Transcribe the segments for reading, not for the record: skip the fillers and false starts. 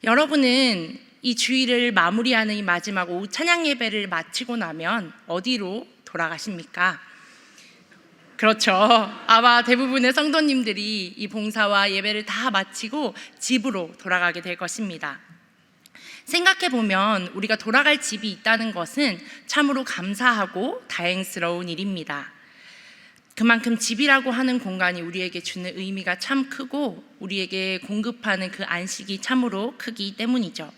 여러분은 이 주일을 마무리하는 이 마지막 오후 찬양 예배를 마치고 나면 어디로 돌아가십니까? 그렇죠. 아마 대부분의 성도님들이 이 봉사와 예배를 다 마치고 집으로 돌아가게 될 것입니다. 생각해보면 우리가 돌아갈 집이 있다는 것은 참으로 감사하고 다행스러운 일입니다. 그만큼 집이라고 하는 공간이 우리에게 주는 의미가 참 크고 우리에게 공급하는 그 안식이 참으로 크기 때문이죠.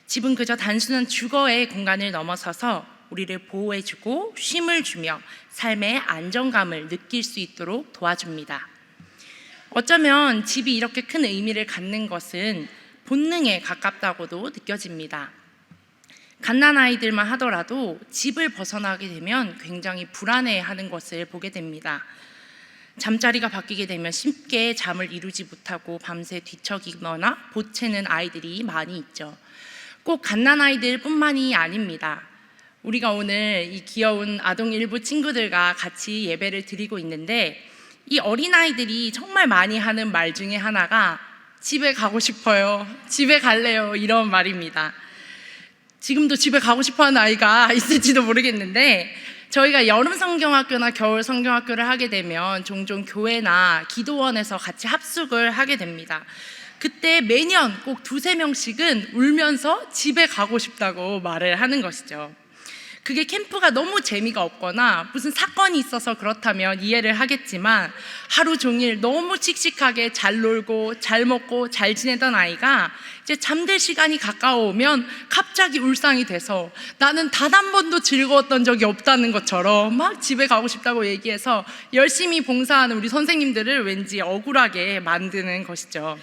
집은 그저 단순한 주거의 공간을 넘어서서 우리를 보호해주고 쉼을 주며 삶의 안정감을 느낄 수 있도록 도와줍니다. 어쩌면 집이 이렇게 큰 의미를 갖는 것은 본능에 가깝다고도 느껴집니다. 갓난아이들만 하더라도 집을 벗어나게 되면 굉장히 불안해하는 것을 보게 됩니다. 잠자리가 바뀌게 되면 쉽게 잠을 이루지 못하고 밤새 뒤척이거나 보채는 아이들이 많이 있죠. 꼭 갓난아이들 뿐만이 아닙니다. 우리가 오늘 이 귀여운 아동 일부 친구들과 같이 예배를 드리고 있는데 이 어린아이들이 정말 많이 하는 말 중에 하나가 집에 가고 싶어요, 집에 갈래요, 이런 말입니다. 지금도 집에 가고 싶어하는 아이가 있을지도 모르겠는데 저희가 여름 성경학교나 겨울 성경학교를 하게 되면 종종 교회나 기도원에서 같이 합숙을 하게 됩니다. 그때 매년 꼭 2-3명씩은 울면서 집에 가고 싶다고 말을 하는 것이죠. 그게 캠프가 너무 재미가 없거나 무슨 사건이 있어서 그렇다면 이해를 하겠지만 하루 종일 너무 씩씩하게 잘 놀고 잘 먹고 잘 지내던 아이가 이제 잠들 시간이 가까워오면 갑자기 울상이 돼서 나는 단 한 번도 즐거웠던 적이 없다는 것처럼 막 집에 가고 싶다고 얘기해서 열심히 봉사하는 우리 선생님들을 왠지 억울하게 만드는 것이죠.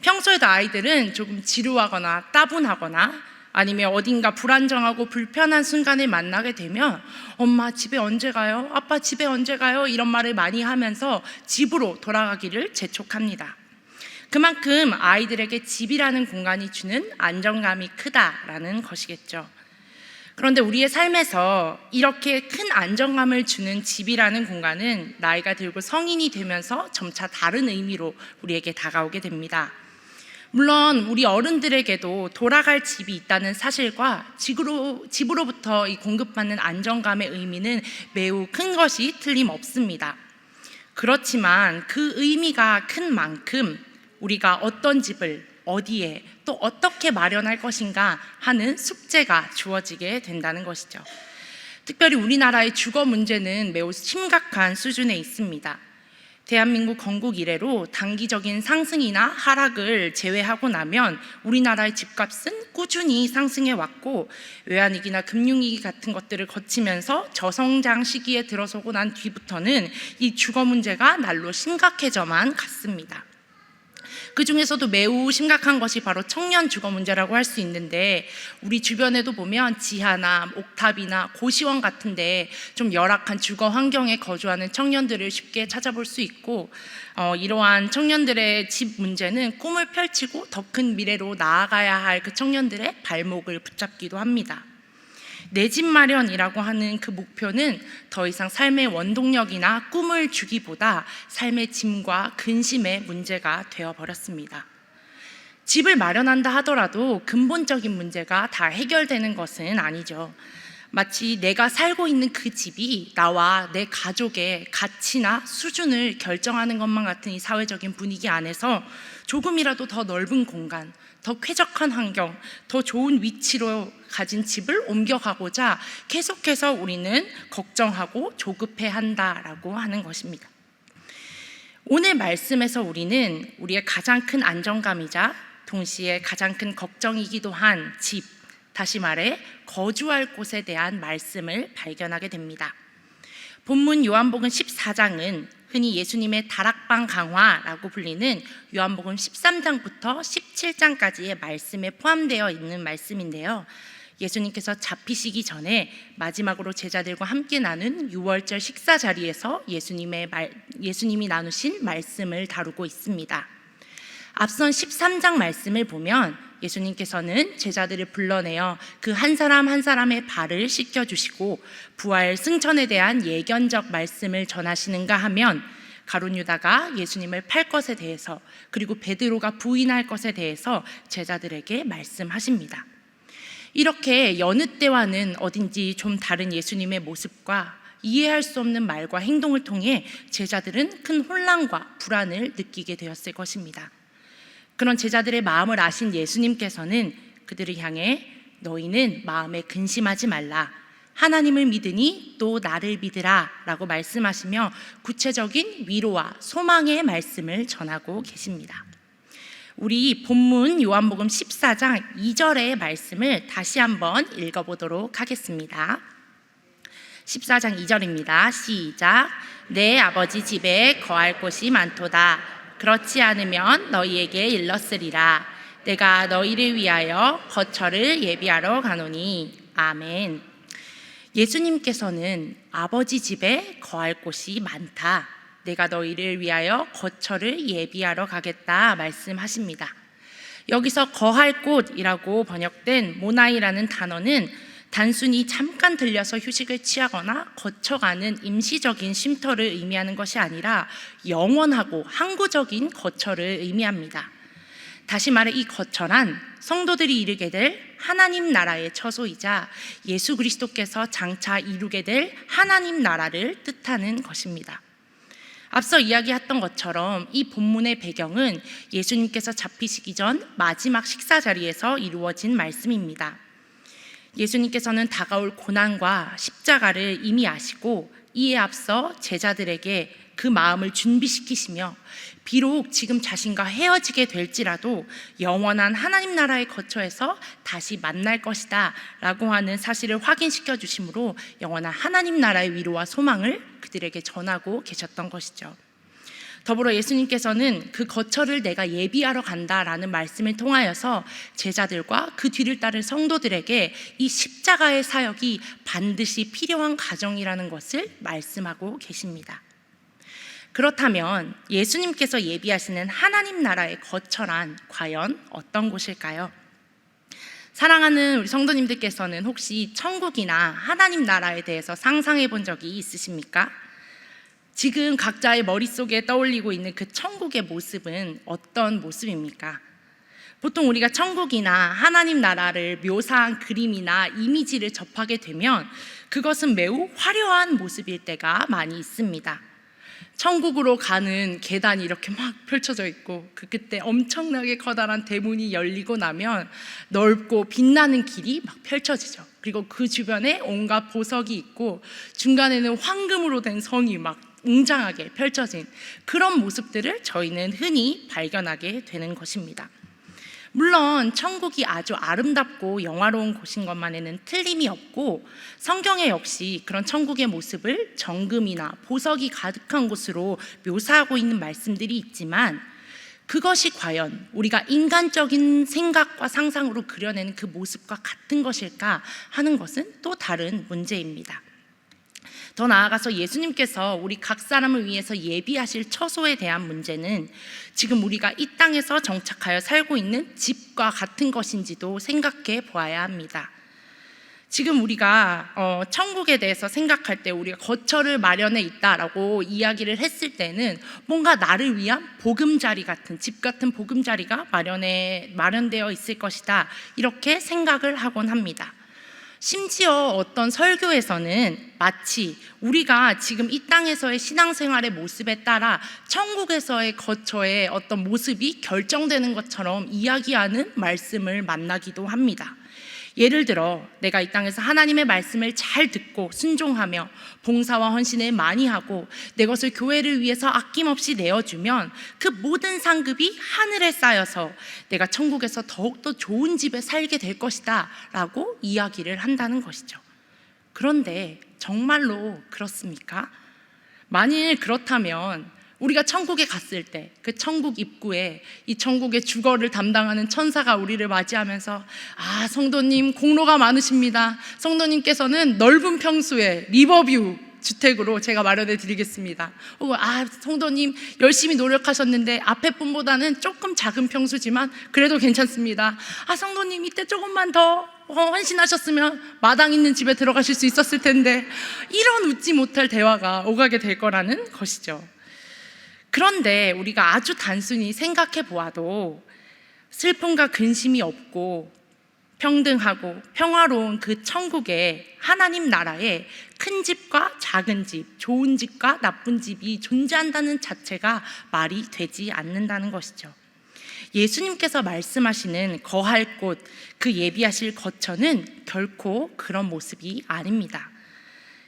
평소에도 아이들은 조금 지루하거나 따분하거나 아니면 어딘가 불안정하고 불편한 순간을 만나게 되면 엄마 집에 언제 가요? 아빠 집에 언제 가요? 이런 말을 많이 하면서 집으로 돌아가기를 재촉합니다. 그만큼 아이들에게 집이라는 공간이 주는 안정감이 크다라는 것이겠죠. 그런데 우리의 삶에서 이렇게 큰 안정감을 주는 집이라는 공간은 나이가 들고 성인이 되면서 점차 다른 의미로 우리에게 다가오게 됩니다. 물론 우리 어른들에게도 돌아갈 집이 있다는 사실과 집으로부터 이 공급받는 안정감의 의미는 매우 큰 것이 틀림없습니다. 그렇지만 그 의미가 큰 만큼 우리가 어떤 집을 어디에 또 어떻게 마련할 것인가 하는 숙제가 주어지게 된다는 것이죠. 특별히 우리나라의 주거 문제는 매우 심각한 수준에 있습니다. 대한민국 건국 이래로 단기적인 상승이나 하락을 제외하고 나면 우리나라의 집값은 꾸준히 상승해 왔고 외환위기나 금융위기 같은 것들을 거치면서 저성장 시기에 들어서고 난 뒤부터는 이 주거 문제가 날로 심각해져만 갔습니다. 그 중에서도 매우 심각한 것이 바로 청년 주거 문제라고 할 수 있는데 우리 주변에도 보면 지하나 옥탑이나 고시원 같은데 좀 열악한 주거 환경에 거주하는 청년들을 쉽게 찾아볼 수 있고 이러한 청년들의 집 문제는 꿈을 펼치고 더 큰 미래로 나아가야 할 그 청년들의 발목을 붙잡기도 합니다. 내 집 마련이라고 하는 그 목표는 더 이상 삶의 원동력이나 꿈을 주기보다 삶의 짐과 근심의 문제가 되어버렸습니다. 집을 마련한다 하더라도 근본적인 문제가 다 해결되는 것은 아니죠. 마치 내가 살고 있는 그 집이 나와 내 가족의 가치나 수준을 결정하는 것만 같은 이 사회적인 분위기 안에서 조금이라도 더 넓은 공간, 더 쾌적한 환경, 더 좋은 위치로 가진 집을 옮겨가고자 계속해서 우리는 걱정하고 조급해한다라고 하는 것입니다. 오늘 말씀에서 우리는 우리의 가장 큰 안정감이자 동시에 가장 큰 걱정이기도 한 집, 다시 말해 거주할 곳에 대한 말씀을 발견하게 됩니다. 본문 요한복음 14장은 흔히 예수님의 다락방 강화라고 불리는 요한복음 13장부터 17장까지의 말씀에 포함되어 있는 말씀인데요. 예수님께서 잡히시기 전에 마지막으로 제자들과 함께 나눈 유월절 식사 자리에서 예수님이 나누신 말씀을 다루고 있습니다. 앞선 13장 말씀을 보면 예수님께서는 제자들을 불러내어 그 한 사람 한 사람의 발을 씻겨주시고 부활 승천에 대한 예견적 말씀을 전하시는가 하면 가룟 유다가 예수님을 팔 것에 대해서, 그리고 베드로가 부인할 것에 대해서 제자들에게 말씀하십니다. 이렇게 여느 때와는 어딘지 좀 다른 예수님의 모습과 이해할 수 없는 말과 행동을 통해 제자들은 큰 혼란과 불안을 느끼게 되었을 것입니다. 그런 제자들의 마음을 아신 예수님께서는 그들을 향해 너희는 마음에 근심하지 말라, 하나님을 믿으니 또 나를 믿으라 라고 말씀하시며 구체적인 위로와 소망의 말씀을 전하고 계십니다. 우리 본문 요한복음 14장 2절의 말씀을 다시 한번 읽어보도록 하겠습니다. 14장 2절입니다. 시작. 내 아버지 집에 거할 곳이 많도다. 그렇지 않으면 너희에게 일렀으리라. 내가 너희를 위하여 거처를 예비하러 가노니. 아멘. 예수님께서는 아버지 집에 거할 곳이 많다, 내가 너희를 위하여 거처를 예비하러 가겠다 말씀하십니다. 여기서 거할 곳이라고 번역된 모나이라는 단어는 단순히 잠깐 들려서 휴식을 취하거나 거쳐가는 임시적인 쉼터를 의미하는 것이 아니라 영원하고 항구적인 거처를 의미합니다. 다시 말해 이 거처란 성도들이 이루게 될 하나님 나라의 처소이자 예수 그리스도께서 장차 이루게 될 하나님 나라를 뜻하는 것입니다. 앞서 이야기했던 것처럼 이 본문의 배경은 예수님께서 잡히시기 전 마지막 식사 자리에서 이루어진 말씀입니다. 예수님께서는 다가올 고난과 십자가를 이미 아시고 이에 앞서 제자들에게 그 마음을 준비시키시며 비록 지금 자신과 헤어지게 될지라도 영원한 하나님 나라의 거처에서 다시 만날 것이다 라고 하는 사실을 확인시켜 주심으로 영원한 하나님 나라의 위로와 소망을 그들에게 전하고 계셨던 것이죠. 더불어 예수님께서는 그 거처를 내가 예비하러 간다라는 말씀을 통하여서 제자들과 그 뒤를 따른 성도들에게 이 십자가의 사역이 반드시 필요한 과정이라는 것을 말씀하고 계십니다. 그렇다면 예수님께서 예비하시는 하나님 나라의 거처란 과연 어떤 곳일까요? 사랑하는 우리 성도님들께서는 혹시 천국이나 하나님 나라에 대해서 상상해 본 적이 있으십니까? 지금 각자의 머릿속에 떠올리고 있는 그 천국의 모습은 어떤 모습입니까? 보통 우리가 천국이나 하나님 나라를 묘사한 그림이나 이미지를 접하게 되면 그것은 매우 화려한 모습일 때가 많이 있습니다. 천국으로 가는 계단이 이렇게 막 펼쳐져 있고 그 끝에 엄청나게 커다란 대문이 열리고 나면 넓고 빛나는 길이 막 펼쳐지죠. 그리고 그 주변에 온갖 보석이 있고 중간에는 황금으로 된 성이 막 웅장하게 펼쳐진 그런 모습들을 저희는 흔히 발견하게 되는 것입니다. 물론 천국이 아주 아름답고 영화로운 곳인 것만에는 틀림이 없고 성경에 역시 그런 천국의 모습을 정금이나 보석이 가득한 곳으로 묘사하고 있는 말씀들이 있지만 그것이 과연 우리가 인간적인 생각과 상상으로 그려내는 그 모습과 같은 것일까 하는 것은 또 다른 문제입니다. 더 나아가서 예수님께서 우리 각 사람을 위해서 예비하실 처소에 대한 문제는 지금 우리가 이 땅에서 정착하여 살고 있는 집과 같은 것인지도 생각해 보아야 합니다. 지금 우리가 천국에 대해서 생각할 때 우리가 거처를 마련해 있다라고 이야기를 했을 때는 뭔가 나를 위한 보금자리 같은 집 같은 보금자리가 마련되어 있을 것이다 이렇게 생각을 하곤 합니다. 심지어 어떤 설교에서는 마치 우리가 지금 이 땅에서의 신앙생활의 모습에 따라 천국에서의 거처의 어떤 모습이 결정되는 것처럼 이야기하는 말씀을 만나기도 합니다. 예를 들어 내가 이 땅에서 하나님의 말씀을 잘 듣고 순종하며 봉사와 헌신을 많이 하고 내 것을 교회를 위해서 아낌없이 내어주면 그 모든 상급이 하늘에 쌓여서 내가 천국에서 더욱더 좋은 집에 살게 될 것이다 라고 이야기를 한다는 것이죠. 그런데 정말로 그렇습니까? 만일 그렇다면 우리가 천국에 갔을 때 그 천국 입구에 이 천국의 주거를 담당하는 천사가 우리를 맞이하면서 성도님 공로가 많으십니다. 성도님께서는 넓은 평수의 리버뷰 주택으로 제가 마련해 드리겠습니다. 혹은 성도님 열심히 노력하셨는데 앞에 분보다는 조금 작은 평수지만 그래도 괜찮습니다. 성도님 이때 조금만 더 헌신하셨으면 마당 있는 집에 들어가실 수 있었을 텐데, 이런 웃지 못할 대화가 오가게 될 거라는 것이죠. 그런데 우리가 아주 단순히 생각해 보아도 슬픔과 근심이 없고 평등하고 평화로운 그 천국에 하나님 나라에 큰 집과 작은 집, 좋은 집과 나쁜 집이 존재한다는 자체가 말이 되지 않는다는 것이죠. 예수님께서 말씀하시는 거할 곳, 그 예비하실 거처는 결코 그런 모습이 아닙니다.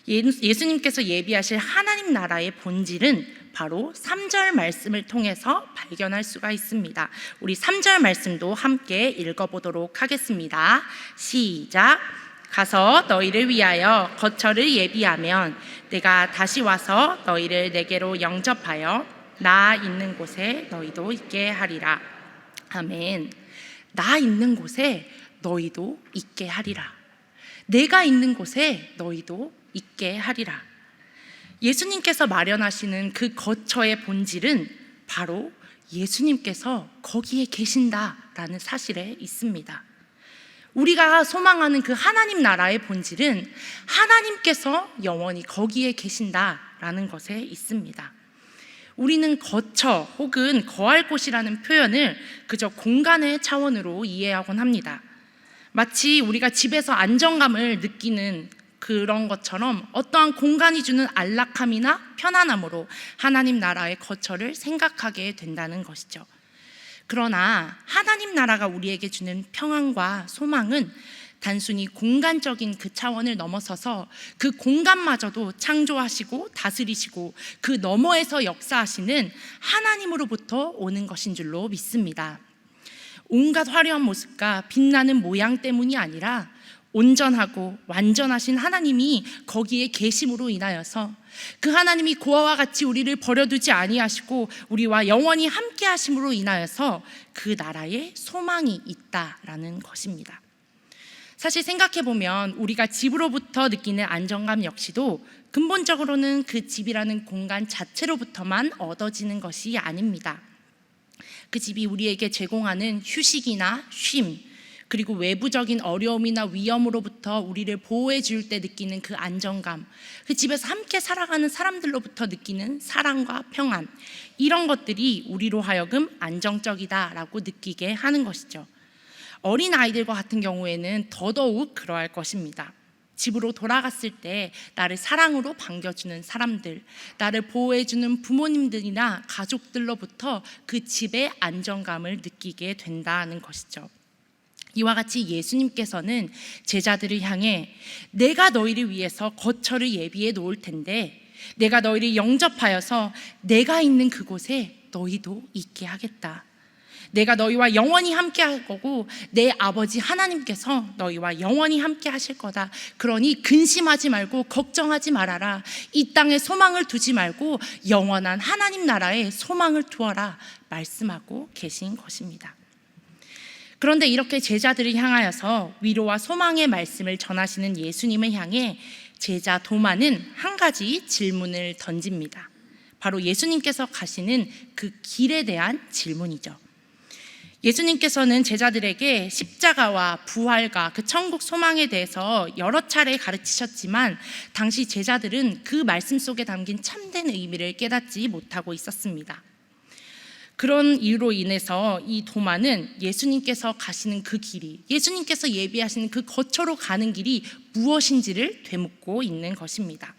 예수님께서 예비하실 하나님 나라의 본질은 바로 3절 말씀을 통해서 발견할 수가 있습니다. 우리 3절 말씀도 함께 읽어보도록 하겠습니다. 시작. 가서 너희를 위하여 거처를 예비하면 내가 다시 와서 너희를 내게로 영접하여 나 있는 곳에 너희도 있게 하리라. 아멘. 나 있는 곳에 너희도 있게 하리라. 내가 있는 곳에 너희도 있게 하리라. 예수님께서 마련하시는 그 거처의 본질은 바로 예수님께서 거기에 계신다라는 사실에 있습니다. 우리가 소망하는 그 하나님 나라의 본질은 하나님께서 영원히 거기에 계신다라는 것에 있습니다. 우리는 거처 혹은 거할 곳이라는 표현을 그저 공간의 차원으로 이해하곤 합니다. 마치 우리가 집에서 안정감을 느끼는 그런 것처럼 어떠한 공간이 주는 안락함이나 편안함으로 하나님 나라의 거처를 생각하게 된다는 것이죠. 그러나 하나님 나라가 우리에게 주는 평안과 소망은 단순히 공간적인 그 차원을 넘어서서 그 공간마저도 창조하시고 다스리시고 그 너머에서 역사하시는 하나님으로부터 오는 것인 줄로 믿습니다. 온갖 화려한 모습과 빛나는 모양 때문이 아니라 온전하고 완전하신 하나님이 거기에 계심으로 인하여서 그 하나님이 고아와 같이 우리를 버려두지 아니하시고 우리와 영원히 함께 하심으로 인하여서 그 나라에 소망이 있다라는 것입니다. 사실 생각해보면 우리가 집으로부터 느끼는 안정감 역시도 근본적으로는 그 집이라는 공간 자체로부터만 얻어지는 것이 아닙니다. 그 집이 우리에게 제공하는 휴식이나 쉼, 그리고 외부적인 어려움이나 위험으로부터 우리를 보호해 줄 때 느끼는 그 안정감, 그 집에서 함께 살아가는 사람들로부터 느끼는 사랑과 평안, 이런 것들이 우리로 하여금 안정적이다라고 느끼게 하는 것이죠. 어린 아이들과 같은 경우에는 더더욱 그러할 것입니다. 집으로 돌아갔을 때 나를 사랑으로 반겨주는 사람들, 나를 보호해주는 부모님들이나 가족들로부터 그 집의 안정감을 느끼게 된다는 것이죠. 이와 같이 예수님께서는 제자들을 향해 내가 너희를 위해서 거처를 예비해 놓을 텐데 내가 너희를 영접하여서 내가 있는 그곳에 너희도 있게 하겠다. 내가 너희와 영원히 함께 할 거고 내 아버지 하나님께서 너희와 영원히 함께 하실 거다. 그러니 근심하지 말고 걱정하지 말아라. 이 땅에 소망을 두지 말고 영원한 하나님 나라에 소망을 두어라 말씀하고 계신 것입니다. 그런데 이렇게 제자들을 향하여서 위로와 소망의 말씀을 전하시는 예수님을 향해 제자 도마는 한 가지 질문을 던집니다. 바로 예수님께서 가시는 그 길에 대한 질문이죠. 예수님께서는 제자들에게 십자가와 부활과 그 천국 소망에 대해서 여러 차례 가르치셨지만 당시 제자들은 그 말씀 속에 담긴 참된 의미를 깨닫지 못하고 있었습니다. 그런 이유로 인해서 이 도마는 예수님께서 가시는 그 길이, 예수님께서 예비하시는 그 거처로 가는 길이 무엇인지를 되묻고 있는 것입니다.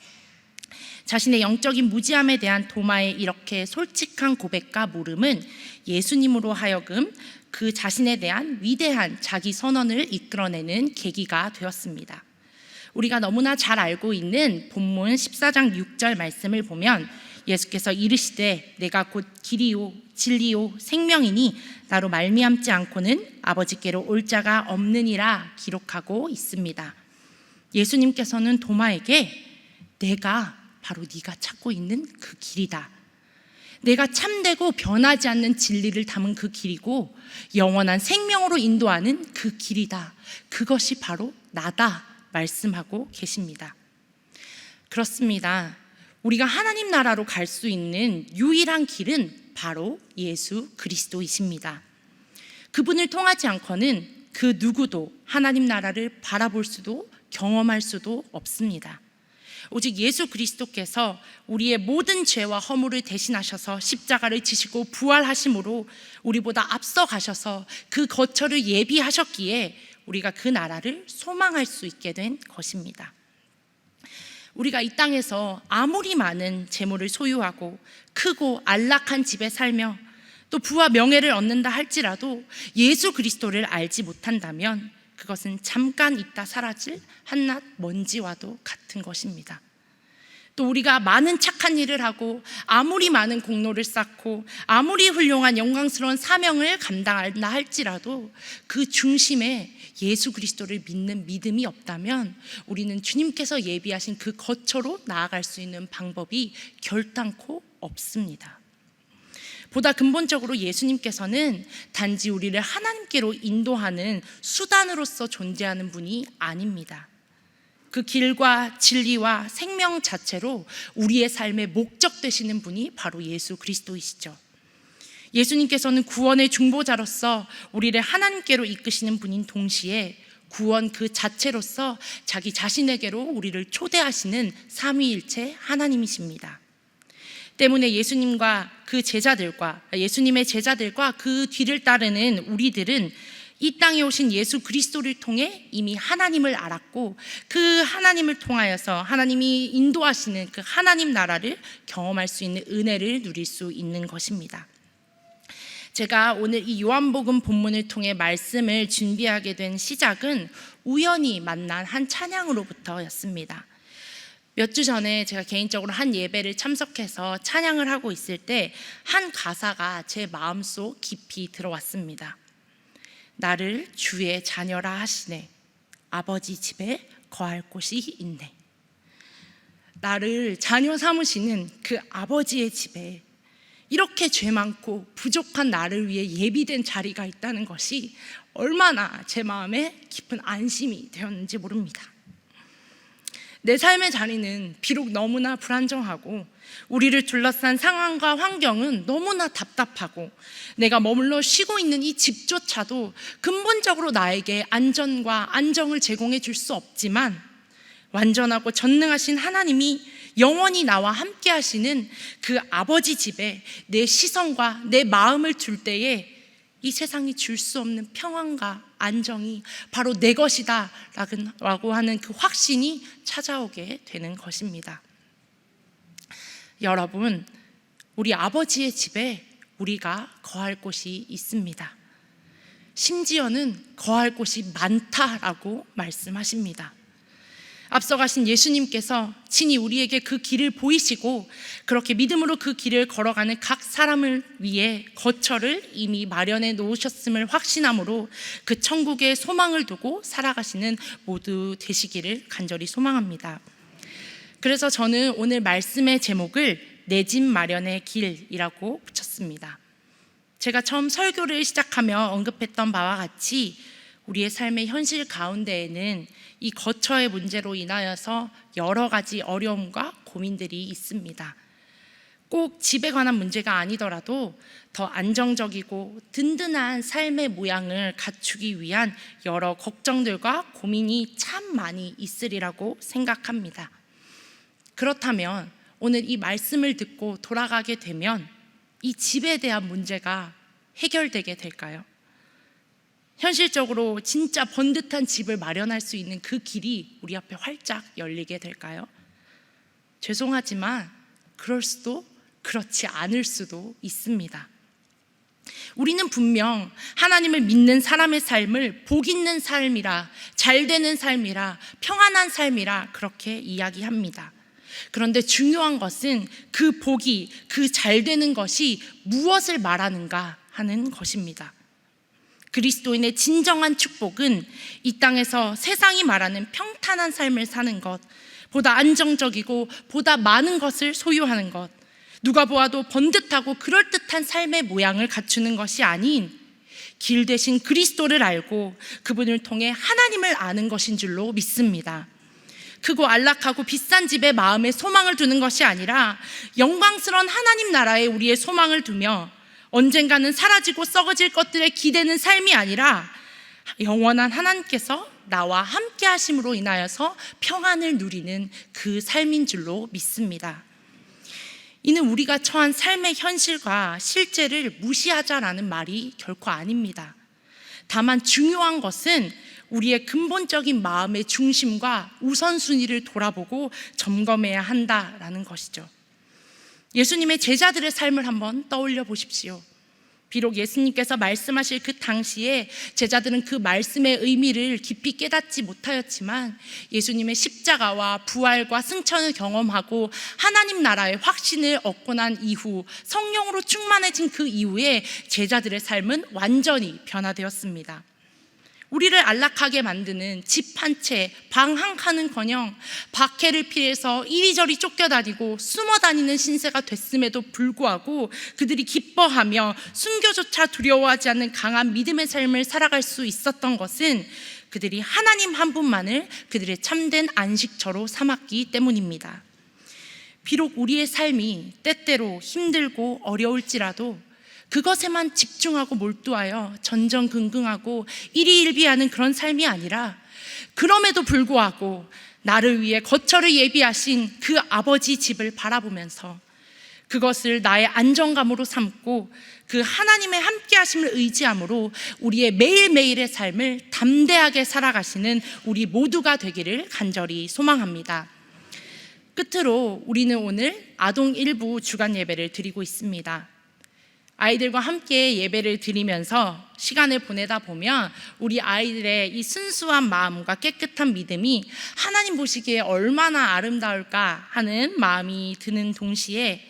자신의 영적인 무지함에 대한 도마의 이렇게 솔직한 고백과 물음은 예수님으로 하여금 그 자신에 대한 위대한 자기 선언을 이끌어내는 계기가 되었습니다. 우리가 너무나 잘 알고 있는 본문 14장 6절 말씀을 보면 예수께서 이르시되 내가 곧 길이요 진리요 생명이니 나로 말미암지 않고는 아버지께로 올 자가 없느니라 기록하고 있습니다. 예수님께서는 도마에게 내가 바로 네가 찾고 있는 그 길이다. 내가 참되고 변하지 않는 진리를 담은 그 길이고 영원한 생명으로 인도하는 그 길이다. 그것이 바로 나다 말씀하고 계십니다. 그렇습니다. 우리가 하나님 나라로 갈 수 있는 유일한 길은 바로 예수 그리스도이십니다. 그분을 통하지 않고는 그 누구도 하나님 나라를 바라볼 수도 경험할 수도 없습니다. 오직 예수 그리스도께서 우리의 모든 죄와 허물을 대신하셔서 십자가를 지시고 부활하심으로 우리보다 앞서 가셔서 그 거처를 예비하셨기에 우리가 그 나라를 소망할 수 있게 된 것입니다. 우리가 이 땅에서 아무리 많은 재물을 소유하고 크고 안락한 집에 살며 또 부와 명예를 얻는다 할지라도 예수 그리스도를 알지 못한다면 그것은 잠깐 있다 사라질 한낱 먼지와도 같은 것입니다. 또 우리가 많은 착한 일을 하고 아무리 많은 공로를 쌓고 아무리 훌륭한 영광스러운 사명을 감당한다 할지라도 그 중심에 예수 그리스도를 믿는 믿음이 없다면 우리는 주님께서 예비하신 그 거처로 나아갈 수 있는 방법이 결단코 없습니다. 보다 근본적으로 예수님께서는 단지 우리를 하나님께로 인도하는 수단으로서 존재하는 분이 아닙니다. 그 길과 진리와 생명 자체로 우리의 삶의 목적 되시는 분이 바로 예수 그리스도이시죠. 예수님께서는 구원의 중보자로서 우리를 하나님께로 이끄시는 분인 동시에 구원 그 자체로서 자기 자신에게로 우리를 초대하시는 삼위일체 하나님이십니다. 때문에 예수님의 제자들과 그 뒤를 따르는 우리들은 이 땅에 오신 예수 그리스도를 통해 이미 하나님을 알았고 그 하나님을 통하여서 하나님이 인도하시는 그 하나님 나라를 경험할 수 있는 은혜를 누릴 수 있는 것입니다. 제가 오늘 이 요한복음 본문을 통해 말씀을 준비하게 된 시작은 우연히 만난 한 찬양으로부터였습니다. 몇 주 전에 제가 개인적으로 한 예배를 참석해서 찬양을 하고 있을 때 한 가사가 제 마음속 깊이 들어왔습니다. 나를 주의 자녀라 하시네. 아버지 집에 거할 곳이 있네. 나를 자녀 삼으시는 그 아버지의 집에 이렇게 죄 많고 부족한 나를 위해 예비된 자리가 있다는 것이 얼마나 제 마음에 깊은 안심이 되었는지 모릅니다. 내 삶의 자리는 비록 너무나 불안정하고 우리를 둘러싼 상황과 환경은 너무나 답답하고 내가 머물러 쉬고 있는 이 집조차도 근본적으로 나에게 안전과 안정을 제공해 줄 수 없지만 완전하고 전능하신 하나님이 영원히 나와 함께 하시는 그 아버지 집에 내 시선과 내 마음을 둘 때에 이 세상이 줄 수 없는 평안과 안정이 바로 내 것이다 라고 하는 그 확신이 찾아오게 되는 것입니다. 여러분, 우리 아버지의 집에 우리가 거할 곳이 있습니다. 심지어는 거할 곳이 많다라고 말씀하십니다. 앞서 가신 예수님께서 친히 우리에게 그 길을 보이시고 그렇게 믿음으로 그 길을 걸어가는 각 사람을 위해 거처를 이미 마련해 놓으셨음을 확신함으로 그 천국의 소망을 두고 살아가시는 모두 되시기를 간절히 소망합니다. 그래서 저는 오늘 말씀의 제목을 내 집 마련의 길이라고 붙였습니다. 제가 처음 설교를 시작하며 언급했던 바와 같이 우리의 삶의 현실 가운데에는 이 거처의 문제로 인하여서 여러 가지 어려움과 고민들이 있습니다. 꼭 집에 관한 문제가 아니더라도 더 안정적이고 든든한 삶의 모양을 갖추기 위한 여러 걱정들과 고민이 참 많이 있으리라고 생각합니다. 그렇다면 오늘 이 말씀을 듣고 돌아가게 되면 이 집에 대한 문제가 해결되게 될까요? 현실적으로 진짜 번듯한 집을 마련할 수 있는 그 길이 우리 앞에 활짝 열리게 될까요? 죄송하지만 그럴 수도 그렇지 않을 수도 있습니다. 우리는 분명 하나님을 믿는 사람의 삶을 복 있는 삶이라, 잘 되는 삶이라, 평안한 삶이라 그렇게 이야기합니다. 그런데 중요한 것은 그 복이, 그 잘 되는 것이 무엇을 말하는가 하는 것입니다. 그리스도인의 진정한 축복은 이 땅에서 세상이 말하는 평탄한 삶을 사는 것, 보다 안정적이고 보다 많은 것을 소유하는 것, 누가 보아도 번듯하고 그럴듯한 삶의 모양을 갖추는 것이 아닌 길 대신 그리스도를 알고 그분을 통해 하나님을 아는 것인 줄로 믿습니다. 크고 안락하고 비싼 집에 마음의 소망을 두는 것이 아니라 영광스러운 하나님 나라에 우리의 소망을 두며 언젠가는 사라지고 썩어질 것들에 기대는 삶이 아니라 영원한 하나님께서 나와 함께 하심으로 인하여서 평안을 누리는 그 삶인 줄로 믿습니다. 이는 우리가 처한 삶의 현실과 실제를 무시하자라는 말이 결코 아닙니다. 다만 중요한 것은 우리의 근본적인 마음의 중심과 우선순위를 돌아보고 점검해야 한다라는 것이죠. 예수님의 제자들의 삶을 한번 떠올려 보십시오. 비록 예수님께서 말씀하실 그 당시에 제자들은 그 말씀의 의미를 깊이 깨닫지 못하였지만 예수님의 십자가와 부활과 승천을 경험하고 하나님 나라의 확신을 얻고 난 이후, 성령으로 충만해진 그 이후에 제자들의 삶은 완전히 변화되었습니다. 우리를 안락하게 만드는 집 한 채, 방 한 칸은커녕 박해를 피해서 이리저리 쫓겨다니고 숨어다니는 신세가 됐음에도 불구하고 그들이 기뻐하며 순교조차 두려워하지 않는 강한 믿음의 삶을 살아갈 수 있었던 것은 그들이 하나님 한 분만을 그들의 참된 안식처로 삼았기 때문입니다. 비록 우리의 삶이 때때로 힘들고 어려울지라도 그것에만 집중하고 몰두하여 전전긍긍하고 일희일비하는 그런 삶이 아니라, 그럼에도 불구하고 나를 위해 거처를 예비하신 그 아버지 집을 바라보면서 그것을 나의 안정감으로 삼고 그 하나님의 함께하심을 의지함으로 우리의 매일매일의 삶을 담대하게 살아가시는 우리 모두가 되기를 간절히 소망합니다. 끝으로 우리는 오늘 아동 일부 주간 예배를 드리고 있습니다. 아이들과 함께 예배를 드리면서 시간을 보내다 보면 우리 아이들의 이 순수한 마음과 깨끗한 믿음이 하나님 보시기에 얼마나 아름다울까 하는 마음이 드는 동시에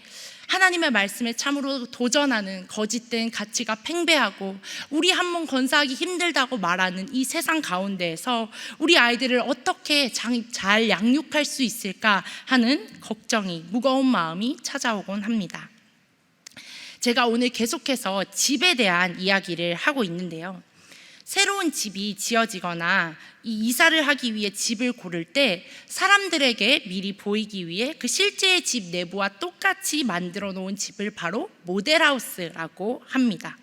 하나님의 말씀에 참으로 도전하는 거짓된 가치가 팽배하고 우리 한 몸 건사하기 힘들다고 말하는 이 세상 가운데에서 우리 아이들을 어떻게 잘 양육할 수 있을까 하는 걱정이, 무거운 마음이 찾아오곤 합니다. 제가 오늘 계속해서 집에 대한 이야기를 하고 있는데요. 새로운 집이 지어지거나 이사를 하기 위해 집을 고를 때 사람들에게 미리 보이기 위해 그 실제의 집 내부와 똑같이 만들어 놓은 집을 바로 모델하우스라고 합니다.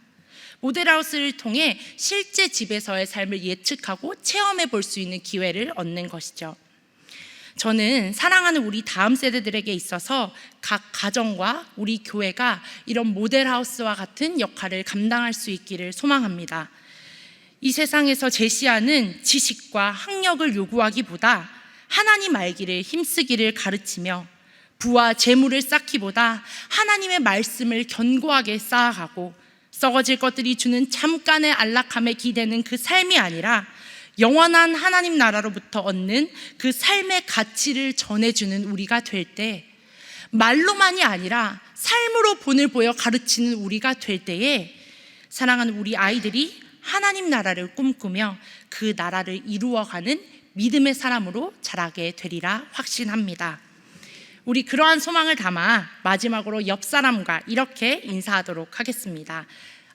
모델하우스를 통해 실제 집에서의 삶을 예측하고 체험해 볼 수 있는 기회를 얻는 것이죠. 저는 사랑하는 우리 다음 세대들에게 있어서 각 가정과 우리 교회가 이런 모델하우스와 같은 역할을 감당할 수 있기를 소망합니다. 이 세상에서 제시하는 지식과 학력을 요구하기보다 하나님 알기를 힘쓰기를 가르치며 부와 재물을 쌓기보다 하나님의 말씀을 견고하게 쌓아가고 썩어질 것들이 주는 잠깐의 안락함에 기대는 그 삶이 아니라 영원한 하나님 나라로부터 얻는 그 삶의 가치를 전해주는 우리가 될 때, 말로만이 아니라 삶으로 본을 보여 가르치는 우리가 될 때에 사랑하는 우리 아이들이 하나님 나라를 꿈꾸며 그 나라를 이루어가는 믿음의 사람으로 자라게 되리라 확신합니다. 우리 그러한 소망을 담아 마지막으로 옆 사람과 이렇게 인사하도록 하겠습니다.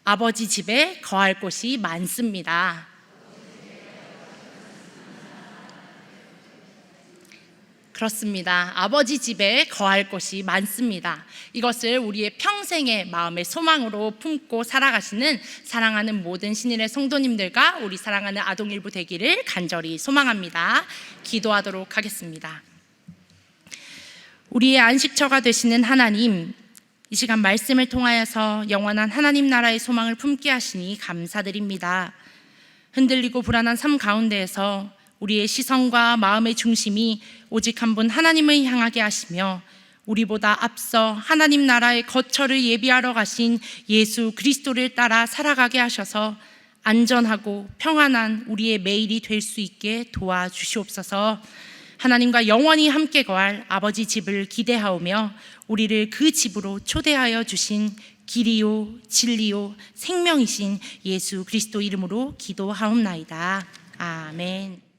아버지 집에 거할 곳이 많습니다. 그렇습니다. 아버지 집에 거할 곳이 많습니다. 이것을 우리의 평생의 마음의 소망으로 품고 살아가시는 사랑하는 모든 신일의 성도님들과 우리 사랑하는 아동일부 되기를 간절히 소망합니다. 기도하도록 하겠습니다. 우리의 안식처가 되시는 하나님, 이 시간 말씀을 통하여서 영원한 하나님 나라의 소망을 품게 하시니 감사드립니다. 흔들리고 불안한 삶 가운데에서 우리의 시선과 마음의 중심이 오직 한 분 하나님을 향하게 하시며 우리보다 앞서 하나님 나라의 거처를 예비하러 가신 예수 그리스도를 따라 살아가게 하셔서 안전하고 평안한 우리의 매일이 될 수 있게 도와주시옵소서. 하나님과 영원히 함께 거할 아버지 집을 기대하오며 우리를 그 집으로 초대하여 주신 길이요 진리요 생명이신 예수 그리스도 이름으로 기도하옵나이다. 아멘.